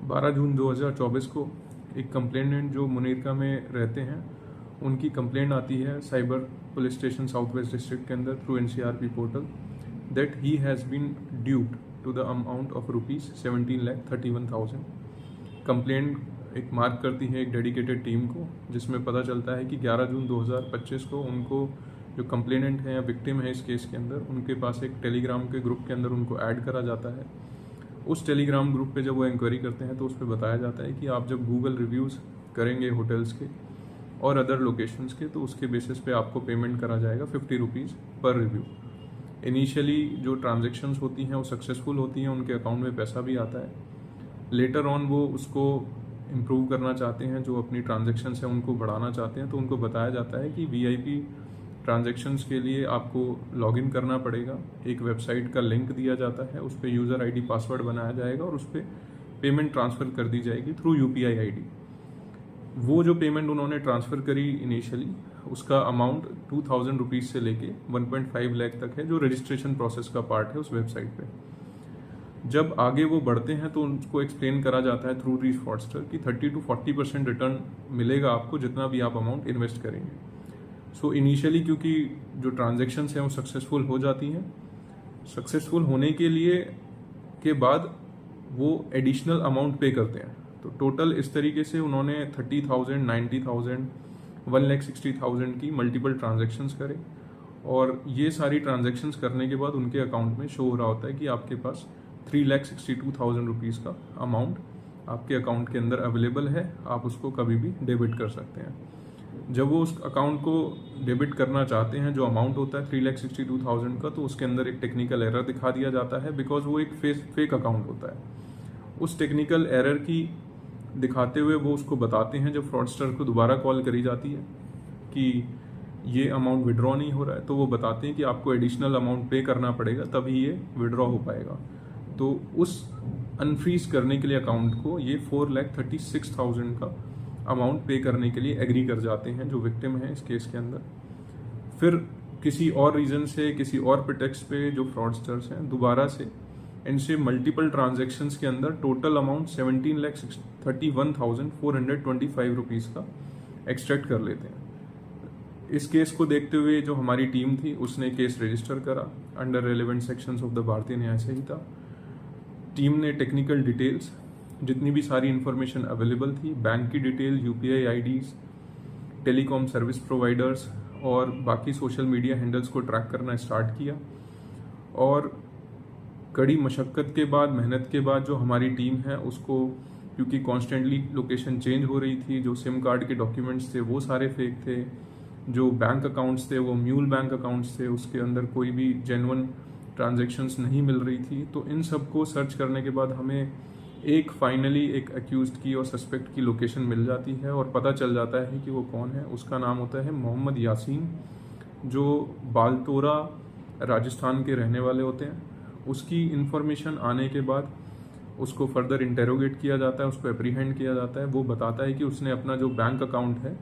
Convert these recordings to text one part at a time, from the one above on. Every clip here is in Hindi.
12 जून 2024 को एक कंप्लेनेंट जो मुनीरका में रहते हैं उनकी कंप्लेंट आती है cyber police station south west district के अंदर through NCRP portal that he has been ड्यूड to the amount of ₹17,31,000। Complaint एक मार्क करती है एक डेडिकेटेड टीम को, जिसमें पता चलता है कि 11 जून 2025 को उनको जो कंप्लेनेंट है या विक्टिम है इस केस के अंदर, उनके पास एक टेलीग्राम के ग्रुप के अंदर उनको ऐड करा जाता है। उस टेलीग्राम ग्रुप पे जब वो इंक्वायरी करते हैं तो उस पर बताया जाता है कि आप जब गूगल रिव्यूज़ करेंगे होटल्स के और अदर लोकेशंस के तो उसके बेसिस पे आपको पेमेंट करा जाएगा ₹50 पर रिव्यू। इनिशियली जो ट्रांजेक्शन्स होती हैं वो सक्सेसफुल होती हैं, उनके अकाउंट में पैसा भी आता है। लेटर ऑन वो उसको इम्प्रूव करना चाहते हैं, जो अपनी ट्रांजेक्शन्स हैं उनको बढ़ाना चाहते हैं, तो उनको बताया जाता है कि VIP ट्रांजेक्शन्स के लिए आपको लॉगिन करना पड़ेगा। एक वेबसाइट का लिंक दिया जाता है, उस पर यूज़र ID पासवर्ड बनाया जाएगा और उस पर पेमेंट ट्रांसफ़र कर दी जाएगी थ्रू UPI ID। वो जो पेमेंट उन्होंने ट्रांसफ़र करी इनिशियली, उसका अमाउंट ₹2,000 से लेके 1.5 लाख तक है, जो रजिस्ट्रेशन प्रोसेस का पार्ट है उस वेबसाइट पे। जब आगे वो बढ़ते हैं तो उनको एक्सप्लेन करा जाता है थ्रू रीच फ्रॉडस्टर कि 30 to 40% रिटर्न मिलेगा आपको जितना भी आप अमाउंट इन्वेस्ट करेंगे। सो इनिशियली क्योंकि जो ट्रांजेक्शन्स हैं वो सक्सेसफुल हो जाती हैं, सक्सेसफुल होने के लिए के बाद वो एडिशनल अमाउंट पे करते हैं। तो टोटल इस तरीके से उन्होंने 30,000, 90,000, 1,60,000 की मल्टीपल ट्रांजेक्शन्स करे और ये सारी ट्रांजेक्शन्स करने के बाद उनके अकाउंट में शो हो रहा होता है कि आपके पास ₹3,62,000 का अमाउंट आपके अकाउंट के अंदर अवेलेबल है, आप उसको कभी भी डेबिट कर सकते हैं। जब वो उस अकाउंट को डेबिट करना चाहते हैं, जो अमाउंट होता है 3,62,000 का, तो उसके अंदर एक टेक्निकल एरर दिखा दिया जाता है बिकॉज वो एक फेक अकाउंट होता है। उस टेक्निकल एरर की दिखाते हुए वो उसको बताते हैं, जब फ्रॉडस्टर को दोबारा कॉल करी जाती है कि ये अमाउंट विड्रॉ नहीं हो रहा है, तो वो बताते हैं कि आपको एडिशनल अमाउंट पे करना पड़ेगा तभी ये विड्रॉ हो पाएगा। तो उस अनफ्रीज करने के लिए अकाउंट को ये 4,36,000 का अमाउंट पे करने के लिए एग्री कर जाते हैं जो विक्टिम है इस केस के अंदर। फिर किसी और रीज़न से, किसी और प्रिटेक्स्ट पे जो फ्रॉडस्टर्स हैं दोबारा से इनसे मल्टीपल ट्रांजैक्शंस के अंदर टोटल अमाउंट 17,31,425 रुपीज़ का एक्सट्रैक्ट कर लेते हैं। इस केस को देखते हुए जो हमारी टीम थी उसने केस रजिस्टर करा under relevant sections of the भारतीय न्याय संहिता। टीम ने टेक्निकल डिटेल्स, जितनी भी सारी इन्फॉर्मेशन अवेलेबल थी, बैंक की detail, UPI IDs, telecom service providers और बाकी सोशल मीडिया हैंडल्स को ट्रैक करना स्टार्ट किया। और कड़ी मशक्क़त के बाद, मेहनत के बाद जो हमारी टीम है उसको, क्योंकि कॉन्स्टेंटली लोकेशन चेंज हो रही थी, जो सिम कार्ड के डॉक्यूमेंट्स थे वो सारे फेक थे, जो बैंक अकाउंट्स थे वो म्यूल बैंक अकाउंट्स थे, उसके अंदर कोई भी जेन्युइन ट्रांजैक्शंस नहीं मिल रही थी। तो इन सब को सर्च करने के बाद हमें फाइनली एक अक्यूज्ड की और सस्पेक्ट की लोकेशन मिल जाती है और पता चल जाता है कि वो कौन है। उसका नाम होता है मोहम्मद यासीन, जो बालतोरा राजस्थान के रहने वाले होते हैं। उसकी इन्फॉर्मेशन आने के बाद उसको फर्दर इंटेरोगेट किया जाता है, उसको एप्रीहेंड किया जाता है। वो बताता है कि उसने अपना जो बैंक अकाउंट है,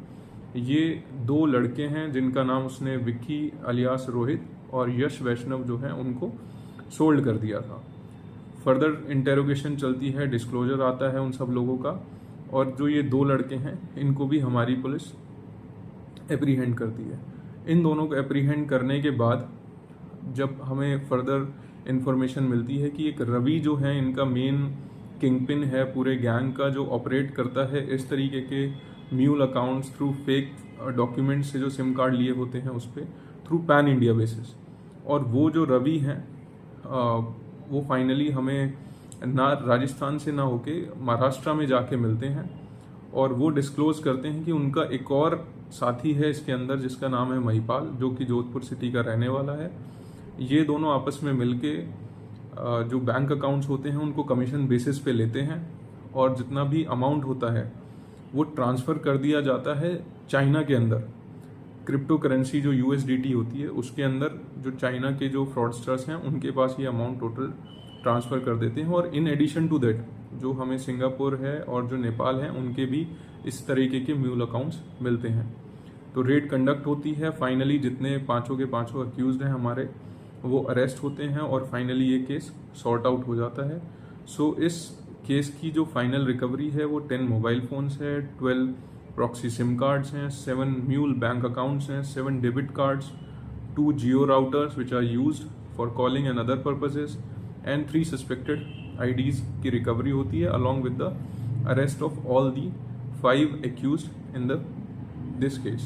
ये 2 लड़के हैं जिनका नाम उसने विक्की अलियास रोहित और यश वैष्णव जो हैं उनको सोल्ड कर दिया था। फर्दर इंटेरोगेशन चलती है, डिस्क्लोजर आता है उन सब लोगों का, और जो ये 2 लड़के हैं इनको भी हमारी पुलिस एप्रीहेंड करती है। इन दोनों को एप्रीहेंड करने के बाद जब हमें फर्दर इंफॉर्मेशन मिलती है कि एक रवि जो है इनका मेन किंगपिन है पूरे गैंग का, जो ऑपरेट करता है इस तरीके के mule accounts through fake documents से जो सिम कार्ड लिए होते हैं उस पर थ्रू पैन इंडिया बेसिस। और वो जो रवि हैं वो फाइनली हमें ना राजस्थान से ना होके महाराष्ट्र में जाके मिलते हैं और वो डिस्क्लोज करते हैं कि उनका एक और साथी है इसके अंदर जिसका नाम है महिपाल, जो कि जोधपुर सिटी का रहने वाला है। ये दोनों आपस में मिलके जो बैंक अकाउंट्स होते हैं उनको कमीशन बेसिस पे लेते हैं और जितना भी अमाउंट होता है वो ट्रांसफ़र कर दिया जाता है चाइना के अंदर। क्रिप्टो करेंसी जो USDT होती है उसके अंदर जो चाइना के जो फ्रॉडस्टर्स हैं उनके पास ये अमाउंट टोटल ट्रांसफ़र कर देते हैं। और इन एडिशन टू दैट जो हमें सिंगापुर है और जो नेपाल है उनके भी इस तरीके के म्यूल अकाउंट्स मिलते हैं। तो रेड कंडक्ट होती है, फाइनली जितने पाँचों के पाँचों अक्यूज्ड हैं हमारे वो अरेस्ट होते हैं और फाइनली ये केस सॉर्ट आउट हो जाता है। सो इस केस की जो फाइनल रिकवरी है वो 10 मोबाइल फ़ोन्स है, 12 प्रॉक्सी सिम कार्ड्स हैं, 7 म्यूल बैंक अकाउंट्स हैं, 7 debit cards, 2 Jio routers which are used for calling and other purposes and 3 suspected IDs की रिकवरी होती है along with the arrest of all the 5 accused in this case.